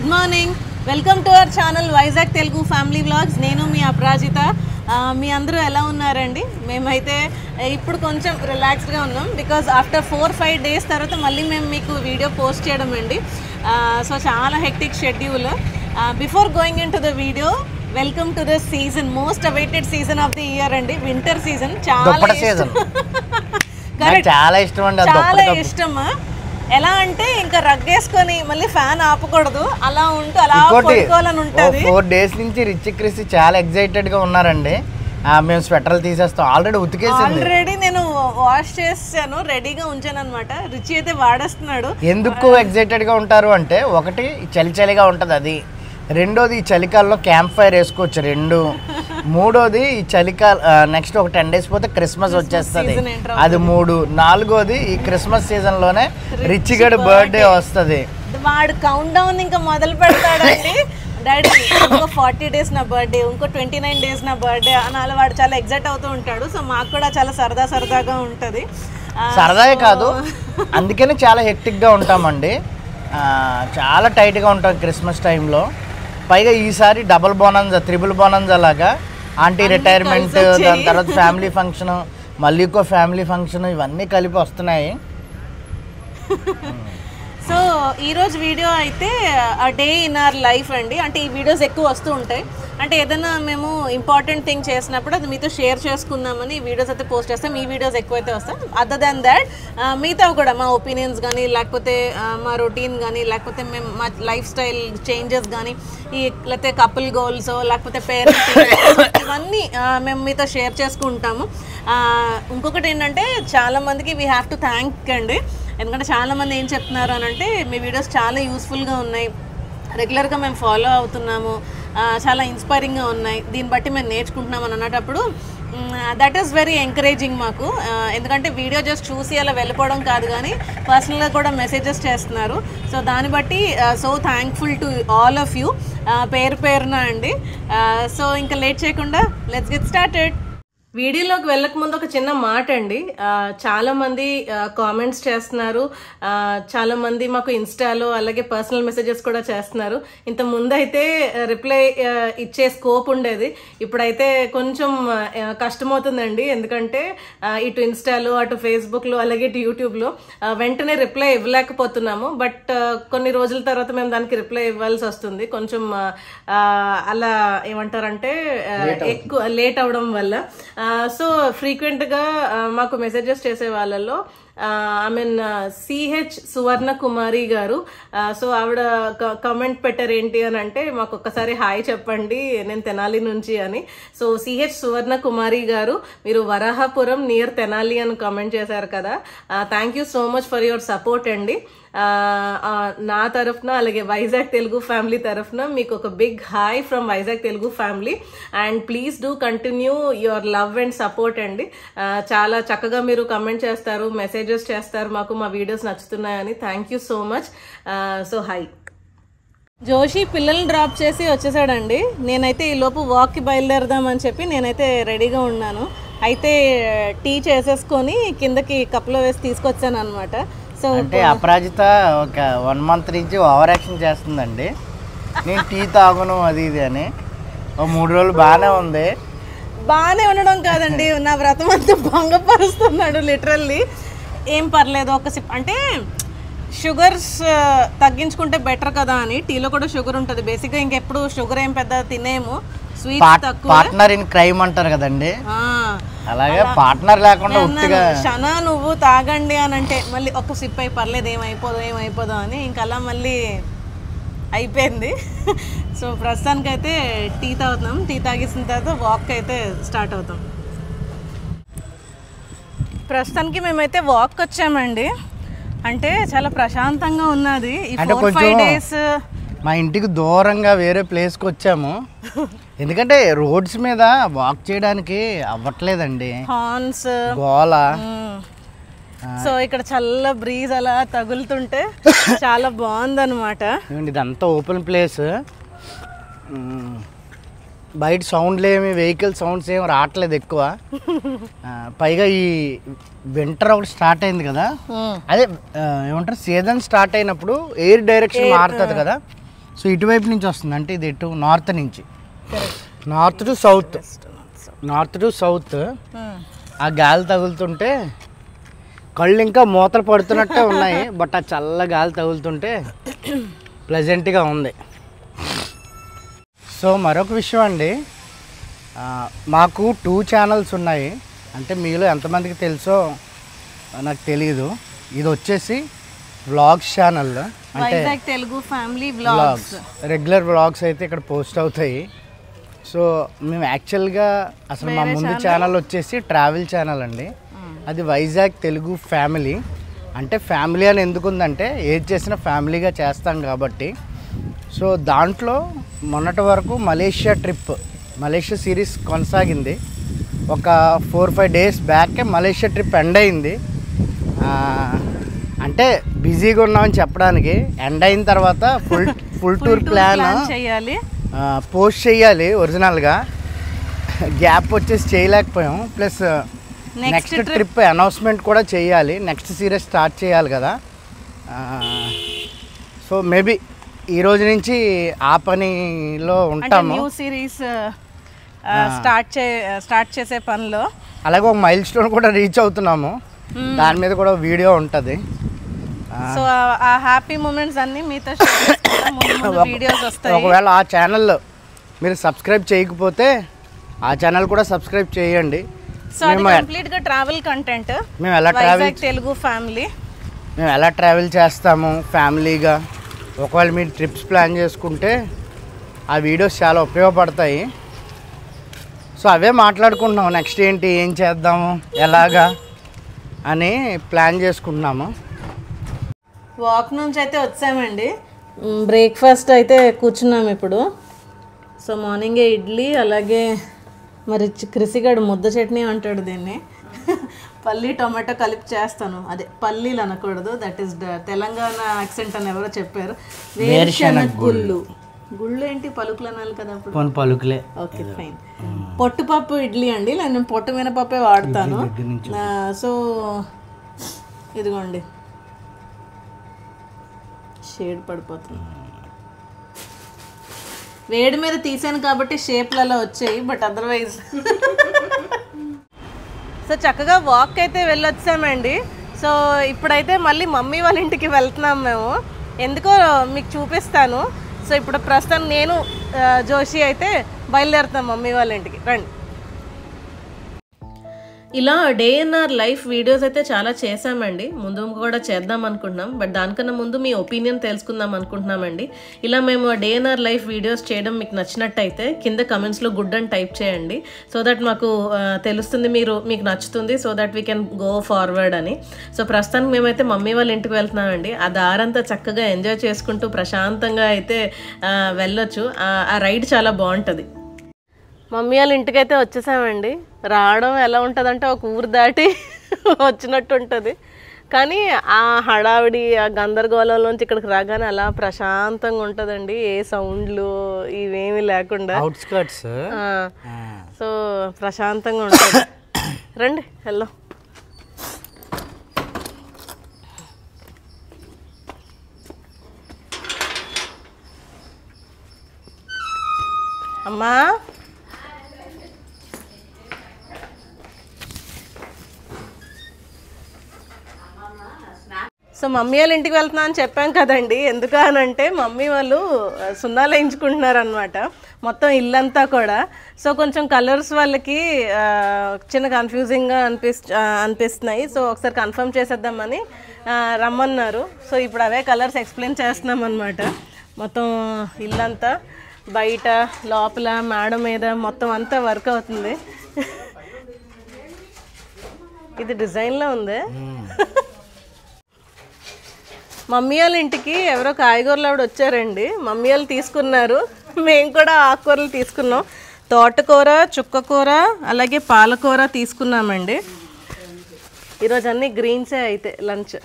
Good morning, welcome to our channel Vizag Telugu family vlogs. నేను మీ అపరాజిత. మీ అందరూ ఎలా ఉన్నారండి? మేమైతే ఇప్పుడు కొంచెం రిలాక్స్డ్గా ఉన్నాం బికాజ్ ఆఫ్టర్ 4-5 డేస్ తర్వాత మళ్ళీ మేము మీకు వీడియో పోస్ట్ చేయడం అండి. సో చాలా hectic schedule. Before going in to the video, welcome to the season, most awaited season of the year అండి, వింటర్ సీజన్. చాలా ఇష్టమా? ఎలా అంటే ఇంకా రగ్గేసుకొని మళ్ళీ ఫ్యాన్ ఆపకూడదు, అలా ఉంటూ అలా పడుకోవాలని ఉంటుంది. 4 డేస్ నుంచి రిచ్ క్రిస్ చాలా ఎక్సైటెడ్ గా ఉన్నారండి. మేము స్వెటర్లు తీసేస్తాం, ఆల్రెడీ ఉతికేసాను. ఆల్రెడీ నేను వాష్ చేసాను, రెడీగా ఉంచాను అనమాట. రిచ్ అయితే వాడేస్తున్నాడు. ఎందుకు ఎక్సైటెడ్ గా ఉంటారు అంటే, ఒకటి చలి చలిగా ఉంటది, అది రెండోది ఈ చలికాలంలో క్యాంప్ ఫైర్ వేసుకోవచ్చు, 2 మూడోది ఈ చలికాల నెక్స్ట్ ఒక 10 డేస్ పోతే క్రిస్మస్ వచ్చేస్తుంది, అది 3 నాలుగోది ఈ క్రిస్మస్ సీజన్ లోనే రిచ్ గడి బర్త్డే వస్తుంది. వాడు కౌంట్ డౌన్ ఇంకా మొదలు పెడతాడండి. డాడీ ఇంకో 40 డేస్ నా బర్త్డే, ఇంకో 29 డేస్ నా బర్త్డే అని అలా వాడు చాలా ఎగ్జైట్ అవుతూ ఉంటాడు. సో మాకు కూడా చాలా సరదాగా ఉంటుంది. సరదాగా కాదు, అందుకని చాలా హెక్టిక్గా ఉంటామండి, చాలా టైట్గా ఉంటాం క్రిస్మస్ టైంలో. పైగా ఈసారి డబుల్ బోనన్జా, త్రిబుల్ బోనన్జా లాగా ఆంటీ రిటైర్మెంట్, దాని తర్వాత ఫ్యామిలీ ఫంక్షన్, మళ్ళీ ఇంకో ఫ్యామిలీ ఫంక్షన్, ఇవన్నీ కలిపి వస్తున్నాయి. సో ఈరోజు వీడియో అయితే ఆ డే ఇన్ అవర్ లైఫ్ అండి. అంటే ఈ వీడియోస్ ఎక్కువ వస్తూ ఉంటాయి. అంటే ఏదైనా మేము ఇంపార్టెంట్ థింగ్ చేసినప్పుడు అది మీతో షేర్ చేసుకుందామని ఈ వీడియోస్ అయితే పోస్ట్ చేస్తాం. ఈ వీడియోస్ ఎక్కువైతే వస్తాయి. అదర్ దాన్ దాట్ మిగతా కూడా మా ఒపీనియన్స్ కానీ, లేకపోతే మా రొటీన్ కానీ, లేకపోతే మేము మా లైఫ్ స్టైల్ చేంజెస్ కానీ, లేకపోతే కపుల్ గోల్స్, లేకపోతే పేరెంట్స్, ఇవన్నీ మేము మీతో షేర్ చేసుకుంటాము. ఇంకొకటి ఏంటంటే, చాలామందికి వీ హ్యావ్ టు థ్యాంక్ అండి. ఎందుకంటే చాలామంది ఏం చెప్తున్నారు అని అంటే, మీ వీడియోస్ చాలా యూస్ఫుల్గా ఉన్నాయి, రెగ్యులర్గా మేము ఫాలో అవుతున్నాము, చాలా ఇన్స్పైరింగ్గా ఉన్నాయి, దీన్ని బట్టి మేము నేర్చుకుంటున్నాం అని అన్నప్పుడు దట్ ఈస్ వెరీ ఎంకరేజింగ్ మాకు. ఎందుకంటే వీడియో జస్ట్ చూసి అలా వెళ్ళిపోవడం కాదు, కానీ పర్సనల్గా కూడా మెసేజెస్ చేస్తున్నారు. సో దాన్ని బట్టి so thankful to all of you, పేరున అండి. సో ఇంకా లేట్ చేయకుండా లెట్స్ గెట్ స్టార్టెడ్. వీడియోలోకి వెళ్ళక ముందు ఒక చిన్న మాట అండి. చాలామంది కామెంట్స్ చేస్తున్నారు, చాలామంది మాకు ఇన్స్టాలో అలాగే పర్సనల్ మెసేజెస్ కూడా చేస్తున్నారు. ఇంత ముందు అయితే రిప్లై ఇచ్చే స్కోప్ ఉండేది, ఇప్పుడైతే కొంచెం కష్టమవుతుందండి. ఎందుకంటే ఇటు ఇన్స్టాలో, అటు ఫేస్బుక్లో, అలాగే ఇటు యూట్యూబ్లో వెంటనే రిప్లై ఇవ్వలేకపోతున్నాము. బట్ కొన్ని రోజుల తర్వాత మేము దానికి రిప్లై ఇవ్వాల్సి వస్తుంది. కొంచెం అలా ఏమంటారంటే ఎక్కువ లేట్ అవడం వల్ల. సో ఫ్రీక్వెంట్గా మాకు మెసేజెస్ చేసే వాళ్ళల్లో సిహెచ్ సువర్ణ కుమారి గారు, సో ఆవిడ కామెంట్ పెట్టారు ఏంటి అని అంటే, మాకు ఒక్కసారి హాయ్ చెప్పండి, నేను తెనాలి నుంచి అని. సో సిహెచ్ సువర్ణ కుమారి గారు, మీరు వరాహపురం నియర్ తెనాలి అని కామెంట్ చేశారు కదా. Thank you so much for your support అండి. నా తరఫున అలాగే వైజాగ్ తెలుగు ఫ్యామిలీ తరఫున మీకు ఒక big hi from Vizag Telugu family. And please do continue your love and support అండి. చాలా చక్కగా మీరు కమెంట్ చేస్తారు, మెసేజెస్ చేస్తారు, మాకు మా వీడియోస్ నచ్చుతున్నాయని. Thank you so much. So hi. Joshi పిల్లల్ని డ్రాప్ చేసి వచ్చేసాడండి. నేనైతే ఈ లోపు వాక్కి బయలుదేరదామని చెప్పి నేనైతే రెడీగా ఉన్నాను. అయితే టీ చేసేసుకొని కిందకి కప్లో వేసి తీసుకొచ్చాను అనమాట. సో అంటే అపరాజిత ఒక 1 month నుంచి ఓవర్ యాక్షన్ చేస్తుందండి, నేను టీ తాగును అది ఇది అని. 3 రోజులు బాగానే ఉంది. బాగానే ఉండడం కాదండి, నా వ్రతం అంతా భంగపరుస్తున్నాడు లిటరల్లీ. ఏం పర్లేదు, ఒక సిప్ అంటే షుగర్స్ తగ్గించుకుంటే బెటర్ కదా అని. టీలో కూడా షుగర్ ఉంటుంది బేసిక్గా, ఇంకెప్పుడు షుగర్ ఏం పెద్ద తినేము, స్వీట్ తక్కువ. పార్ట్నర్ ఇన్ క్రైమ్ అంటారు కదండి, అలాగే పార్ట్నర్ లేకుండా షనా నువ్వు తాగండి అని అంటే మళ్ళీ ఒక సిప్ అయి పర్లేదు, ఏమైపోదో అని ఇంకా అలా మళ్ళీ అయిపోయింది. సో ప్రస్తుతానికైతే టీ తాగుతున్నాం. టీ తాగేసిన తర్వాత వాక్ అయితే స్టార్ట్ అవుతాం. ప్రస్తుతానికి మేమైతే వాక్ వచ్చామండి. అంటే చాలా ప్రశాంతంగా ఉన్నది ఈ 4-5 డేస్. మా ఇంటికి దూరంగా వేరే ప్లేస్కి వచ్చాము, ఎందుకంటే రోడ్స్ మీద వాక్ చేయడానికి అవ్వట్లేదండి, హార్న్స్ గోల. సో ఇక్కడ చల్ల బ్రీజ్ అలా తగులుతుంటే చాలా బాగుందన్నమాట. ఇదంతా ఓపెన్ ప్లేస్, బయట సౌండ్లు ఏమి, వెహికల్ సౌండ్స్ ఏమి రావట్లేదు ఎక్కువ. పైగా ఈ వింటర్ ఒకటి స్టార్ట్ అయింది కదా, అదే ఏమంటారు సీజన్ స్టార్ట్ అయినప్పుడు ఎయిర్ డైరెక్షన్ మారుతుంది కదా, సో ఇటువైపు నుంచి వస్తుంది, అంటే ఇది ఇటు నార్త్ నుంచి, north to south, north to south. ఆ గాలి తగులుతుంటే కళ్ళు ఇంకా మూతలు పడుతున్నట్టే ఉన్నాయి, బట్ ఆ చల్ల గాలి తగులుతుంటే ప్లెజెంట్గా ఉంది. సో మరొక విషయం అండి, మాకు 2 ఛానల్స్ ఉన్నాయి. అంటే మీలో ఎంతమందికి తెలుసో నాకు తెలియదు. ఇది వచ్చేసి వ్లాగ్స్ ఛానల్, అంటే Telugu family vlogs, regular vlogs అయితే ఇక్కడ పోస్ట్ అవుతాయి. సో మేము యాక్చువల్గా అసలు మా ముందు ఛానల్ వచ్చేసి ట్రావెల్ ఛానల్ అండి, అది వైజాగ్ తెలుగు ఫ్యామిలీ. అంటే ఫ్యామిలీ అని ఎందుకుందంటే ఏది చేసినా ఫ్యామిలీగా చేస్తాం కాబట్టి. సో దాంట్లో మొన్నటి వరకు మలేషియా సిరీస్ కొనసాగింది. ఒక 4-5 డేస్ బ్యాకే మలేషియా ట్రిప్ ఎండ్ అయింది. అంటే బిజీగా ఉన్నామని చెప్పడానికి, ఎండ్ అయిన తర్వాత ఫుల్ టూర్ ప్లాన్ చేయాలి, పోస్ట్ చేయాలి. ఒరిజినల్గా గ్యాప్ వచ్చేసి చేయలేకపోయాం. ప్లస్ నెక్స్ట్ ట్రిప్ అనౌన్స్మెంట్ కూడా చేయాలి, నెక్స్ట్ సిరీస్ స్టార్ట్ చేయాలి కదా. సో మేబీ ఈ రోజు నుంచి ఆ పనిలో ఉంటాము, న్యూ సిరీస్ స్టార్ట్ చేసే పనిలో. అలాగే ఒక మైల్ స్టోన్ కూడా రీచ్ అవుతున్నాము, దాని మీద కూడా వీడియో ఉంటుంది. సో ఆ హ్యాపీ మూమెంట్స్ అన్ని మీతో వీడియోస్ వస్తాయి. ఒకవేళ ఆ ఛానల్ మీరు సబ్స్క్రైబ్ చేయకపోతే ఆ ఛానల్ కూడా సబ్స్క్రైబ్ చేయండి. సో అది కంప్లీట్ గా ట్రావెల్ కంటెంట్, మేము ఎలా ట్రావెల్ తెలుగు ఫ్యామిలీ, మేము ఎలా ట్రావెల్ చేస్తాము ఫ్యామిలీగా. ఒకవేళ మీరు ట్రిప్స్ ప్లాన్ చేసుకుంటే ఆ వీడియోస్ చాలా ఉపయోగపడతాయి. సో అవే మాట్లాడుకుంటున్నాము, నెక్స్ట్ ఏంటి, ఏం చేద్దాము, ఎలాగా అని ప్లాన్ చేసుకుంటున్నాము. వాక్ నుంచి అయితే వచ్చామండి, బ్రేక్ఫాస్ట్ అయితే కూర్చున్నాము ఇప్పుడు. సో మార్నింగే ఇడ్లీ, అలాగే మరి క్రిసిగాడు ముద్ద చట్నీ అంటాడు దీన్ని, పల్లి టొమాటో కలిపి చేస్తాను. అదే పల్లీలు అనకూడదు, దట్ ఈస్ తెలంగాణ యాక్సెంట్ అని ఎవరో చెప్పారు. వేరుశనగ గుళ్ళు ఏంటి పలుకులు అనాలి కదా అప్పుడు, పలుకులే. Okay fine. పొట్టుపప్పు ఇడ్లీ అండి, నేను పొట్టు మినపప్పే వాడతాను. సో ఇదిగోండి షేడ్ పడిపోతుంది, వేడి మీద తీసాను కాబట్టి షేప్లలో వచ్చాయి, బట్ అదర్వైజ్. సో చక్కగా వాక్ అయితే వెళ్ళొచ్చామండి. సో ఇప్పుడైతే మళ్ళీ మమ్మీ వాళ్ళ ఇంటికి వెళ్తున్నాం మేము, ఎందుకో మీకు చూపిస్తాను. సో ఇప్పుడు ప్రస్తుతం నేను జోషి అయితే బయలుదేరుతాం మమ్మీ వాళ్ళ ఇంటికి, రండి. ఇలా day in our life videos అయితే చాలా చేసామండి, ముందు కూడా చేద్దాం అనుకుంటున్నాం, బట్ దానికన్నా ముందు మీ ఒపీనియన్ తెలుసుకుందాం అనుకుంటున్నామండి. ఇలా మేము day in our life videos చేయడం మీకు నచ్చినట్టయితే కింద కమెంట్స్లో గుడ్ అని టైప్ చేయండి, సో దట్ మాకు తెలుస్తుంది మీకు నచ్చుతుంది, so that we can go forward అని. సో ప్రస్తుతానికి మేమైతే మమ్మీ వాళ్ళ ఇంటికి వెళ్తున్నామండి. ఆ దారంతా చక్కగా ఎంజాయ్ చేసుకుంటూ ప్రశాంతంగా అయితే వెళ్ళొచ్చు. ఆ రైడ్ చాలా బాగుంటుంది. మమ్మీ వాళ్ళ ఇంటికి అయితే వచ్చేసామండి. రావడం ఎలా ఉంటుందంటే ఒక ఊరు దాటి వచ్చినట్టు ఉంటుంది, కానీ ఆ హడావిడి ఆ గందరగోళంలోంచి ఇక్కడికి రాగానే అలా ప్రశాంతంగా ఉంటుందండి, ఏ సౌండ్లు ఇవేమీ లేకుండా. సో ప్రశాంతంగా ఉంటుంది. రండి వెళ్దాం. అమ్మా సో మమ్మీ వాళ్ళ ఇంటికి వెళ్తున్నా అని చెప్పాం కదండి, ఎందుకు అని అంటే మమ్మీ వాళ్ళు సున్నాలు వేయించుకుంటున్నారు అనమాట, మొత్తం ఇల్లంతా కూడా. సో కొంచెం కలర్స్ వాళ్ళకి చిన్న కన్ఫ్యూజింగ్గా అనిపిస్తున్నాయి. సో ఒకసారి కన్ఫర్మ్ చేసేద్దామని రమ్మన్నారు. సో ఇప్పుడు అవే కలర్స్ ఎక్స్ప్లెయిన్ చేస్తున్నాం అనమాట. మొత్తం ఇల్లంతా బయట లోపల మేడ మీద మొత్తం అంతా వర్క్ అవుతుంది. ఇది డిజైన్లో ఉంది. మమ్మీ వాళ్ళ ఇంటికి ఎవరో కాయగూరలు ఆవిడ వచ్చారండి, మమ్మీ వాళ్ళు తీసుకున్నారు, మేము కూడా ఆకుకూరలు తీసుకున్నాం. తోటకూర, చుక్కకూర, అలాగే పాలకూర తీసుకున్నామండి. ఈరోజు అన్నీ గ్రీన్సే అయితే లంచ్.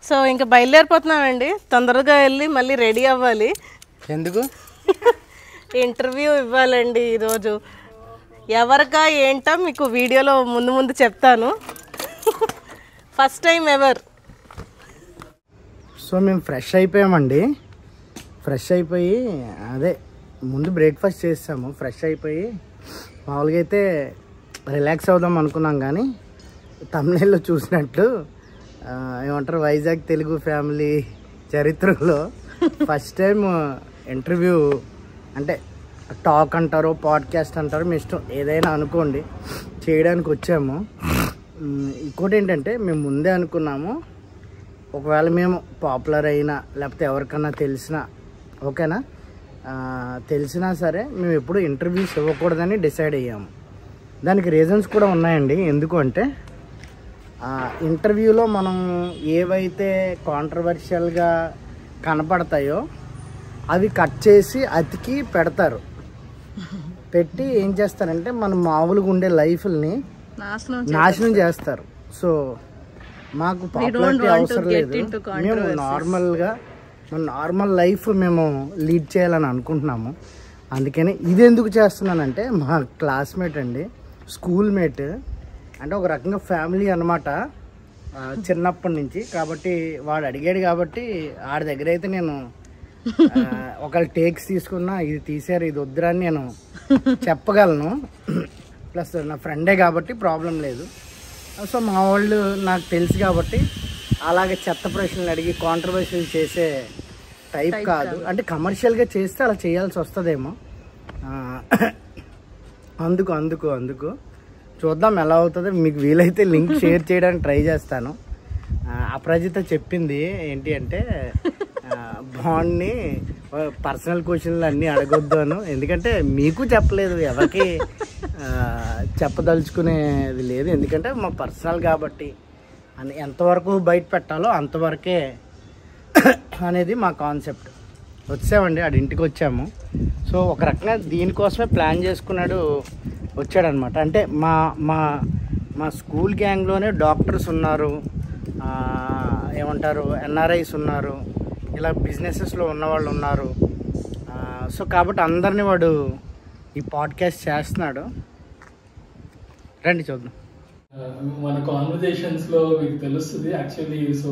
సో ఇంకా బయలుదేరిపోతున్నామండి, తొందరగా వెళ్ళి మళ్ళీ రెడీ అవ్వాలి. ఎందుకు? ఇంటర్వ్యూ ఇవ్వాలండి ఈరోజు. ఎవరికా ఏంటో మీకు వీడియోలో ముందు చెప్తాను. First time ever. సో మేము ఫ్రెష్ అయిపోయామండి. ఫ్రెష్ అయిపోయి అదే ముందు బ్రేక్ఫాస్ట్ చేసాము. ఫ్రెష్ అయిపోయి మామూలుగా అయితే రిలాక్స్ అవుదాం అనుకున్నాం, కానీ తమిళలో చూసినట్టు ఏమంటారు వైజాగ్ తెలుగు ఫ్యామిలీ చరిత్రలో ఫస్ట్ టైం ఇంటర్వ్యూ అంటే టాక్ అంటారో పాడ్కాస్ట్ అంటారో మీ ఇష్టం ఏదైనా అనుకోండి చేయడానికి వచ్చాము. ఇంకోటి ఏంటంటే మేము ముందే అనుకున్నాము ఒకవేళ మేము పాపులర్ అయినా లేకపోతే ఎవరికన్నా తెలిసినా ఓకేనా తెలిసినా సరే మేము ఎప్పుడు ఇంటర్వ్యూస్ ఇవ్వకూడదని డిసైడ్ అయ్యాము. దానికి రీజన్స్ కూడా ఉన్నాయండి. ఎందుకు అంటే ఇంటర్వ్యూలో మనం ఏవైతే కాంట్రవర్షియల్గా కనపడతాయో అవి కట్ చేసి అతికి పెడతారు. పెట్టి ఏం చేస్తారంటే మన మామూలుగా ఉండే లైఫ్ని నాశనం చేస్తారు. సో మాకు పాపులారిటీ అవసరం లేదు. మేము నార్మల్గా మన నార్మల్ లైఫ్ మేము లీడ్ చేయాలని అనుకుంటున్నాము. అందుకని ఇది ఎందుకు చేస్తున్నానంటే మా క్లాస్మేట్ అండి, స్కూల్ మేట్, అంటే ఒక రకంగా ఫ్యామిలీ అన్నమాట చిన్నప్పటి నుంచి. కాబట్టి వాడు అడిగాడు కాబట్టి ఆడి దగ్గర అయితే నేను ఒకళ్ళు టేక్స్ తీసుకున్నా ఇది తీసారు ఇది వద్దురా అని నేను చెప్పగలను. ప్లస్ నా ఫ్రెండే కాబట్టి ప్రాబ్లం లేదు. సో మా వాళ్ళు నాకు తెలుసు కాబట్టి అలాగే చెత్త ప్రశ్నలు అడిగి కాంట్రవర్షియల్ చేసే టైప్ కాదు. అంటే కమర్షియల్గా చేస్తే అలా చేయాల్సి వస్తుందేమో. అందుకు చూద్దాం ఎలా అవుతుందో. మీకు వీలైతే లింక్ షేర్ చేయడానికి ట్రై చేస్తాను. అపరాజిత చెప్పింది ఏంటి అంటే బాండ్ని పర్సనల్ క్వశ్చన్లు అన్నీ అడగొద్దు అను, ఎందుకంటే మీకు చెప్పలేదు ఎవరికి చెప్పదలుచుకునేది లేదు. ఎందుకంటే మా పర్సనల్ కాబట్టి అని ఎంతవరకు బయట పెట్టాలో అంతవరకే అనేది మా కాన్సెప్ట్. వచ్చామండి ఆడి ఇంటికి వచ్చాము. సో ఒక రకంగా దీనికోసమే ప్లాన్ చేసుకున్నాడు వచ్చాడనమాట. అంటే మా మా మా స్కూల్ గ్యాంగ్లోనే డాక్టర్స్ ఉన్నారు, ఏమంటారు ఎన్ఆర్ఐస్ ఉన్నారు, ఇలా బిజినెసెస్లో ఉన్నవాళ్ళు ఉన్నారు. సో కాబట్టి అందరినీ వాడు ఈ పాడ్కాస్ట్ చేస్తున్నాడు. రండి చూద్దాం. మన కాన్వర్జేషన్స్లో మీకు తెలుస్తుంది యాక్చువల్లీ. సో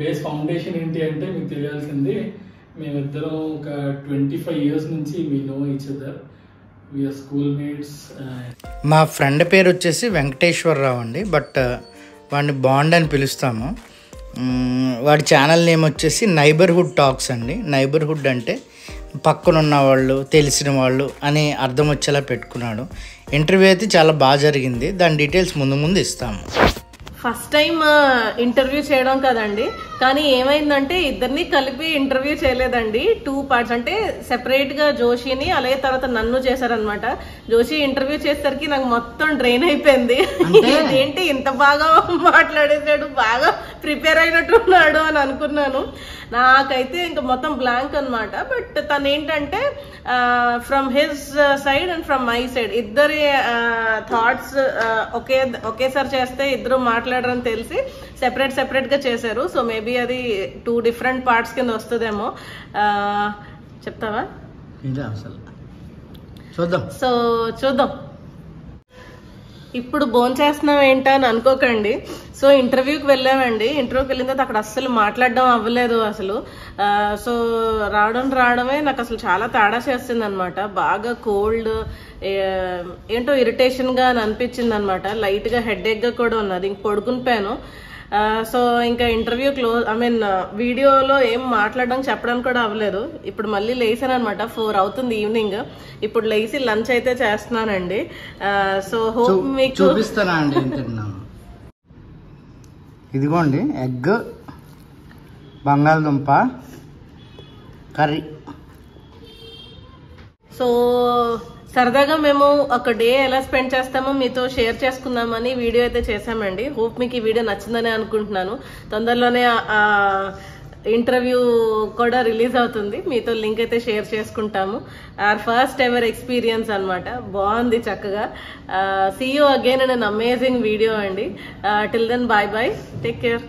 బేస్ ఫౌండేషన్ ఏంటి అంటే మీకు తెలియాల్సింది మేమిద్దరం ఒక 25 years నుంచి we know each other, we are school mates. మా ఫ్రెండ్ పేరు వచ్చేసి వెంకటేశ్వరరావు అండి, బట్ వాడిని బాండ్ అని పిలుస్తాము. వాడి ఛానల్ నేమ్ వచ్చేసి నైబర్హుడ్ టాక్స్ అండి. నైబర్హుడ్ అంటే పక్కనున్న వాళ్ళు తెలిసిన వాళ్ళు అని అర్థం వచ్చేలా పెట్టుకున్నాడు. ఇంటర్వ్యూ అయితే చాలా బాగా జరిగింది. దాని డీటెయిల్స్ ముందు ఇస్తాము. ఫస్ట్ టైం ఇంటర్వ్యూ చేయడం కదండి, కానీ ఏమైందంటే ఇద్దరిని కలిపి ఇంటర్వ్యూ చేయలేదండి. 2 parts అంటే సెపరేట్ గా జోషిని అలాగే తర్వాత నన్ను చేశారనమాట. జోషి ఇంటర్వ్యూ చేసేసరికి నాకు మొత్తం డ్రైన్ అయిపోయింది. ఏంటి ఇంత బాగా మాట్లాడేసాడు, బాగా ప్రిపేర్ అయినట్టున్నాడు అని అనుకున్నాను. నాకైతే ఇంకా మొత్తం బ్లాంక్ అనమాట. బట్ తను ఏంటంటే from his side and from my side ఇద్దరి థాట్స్ ఒకేసారి చేస్తే ఇద్దరు మాట్లాడరని తెలిసి సెపరేట్ గా చేశారు. సో మేబీ అది 2 different parts కింద వస్తుందేమో. చెప్తావా? సో చూద్దాం. ఇప్పుడు భోంచేస్తున్నాం ఏంటా అని అనుకోకండి. సో ఇంటర్వ్యూకి వెళ్ళామండి. ఇంటర్వ్యూకి వెళ్ళిన తర్వాత అక్కడ అస్సలు మాట్లాడడం అవ్వలేదు అసలు. సో రావడమే నాకు అసలు చాలా తేడా చేస్తుంది అనమాట. బాగా కోల్డ్ ఏంటో ఇరిటేషన్గా అని అనిపించింది అనమాట. లైట్గా హెడేక్గా కూడా ఉన్నది. ఇంక పడుకునిపోయాను. సో ఇంకా ఇంటర్వ్యూ వీడియోలో ఏం మాట్లాడడం చెప్పడానికి కూడా అవ్వలేదు. ఇప్పుడు మళ్ళీ లేసాను అనమాట. 4 అవుతుంది ఈవినింగ్. ఇప్పుడు లేచి లంచ్ అయితే చేస్తున్నానండి. సో హోప్ మీకు చూపిస్తానా అండి. ఇదిగోండి ఎగ్ బంగాళదుంప కర్రీ. సో సరదాగా మేము ఒక డే ఎలా స్పెండ్ చేస్తామో మీతో షేర్ చేసుకుందామని వీడియో అయితే చేసామండి. హోప్ మీకు ఈ వీడియో నచ్చిందని అనుకుంటున్నాను. తొందరలోనే ఇంటర్వ్యూ కూడా రిలీజ్ అవుతుంది. మీతో లింక్ అయితే షేర్ చేసుకుంటాము. our first ever experience అనమాట. బాగుంది చక్కగా. see you again in an amazing video అండి. till then bye bye, take care.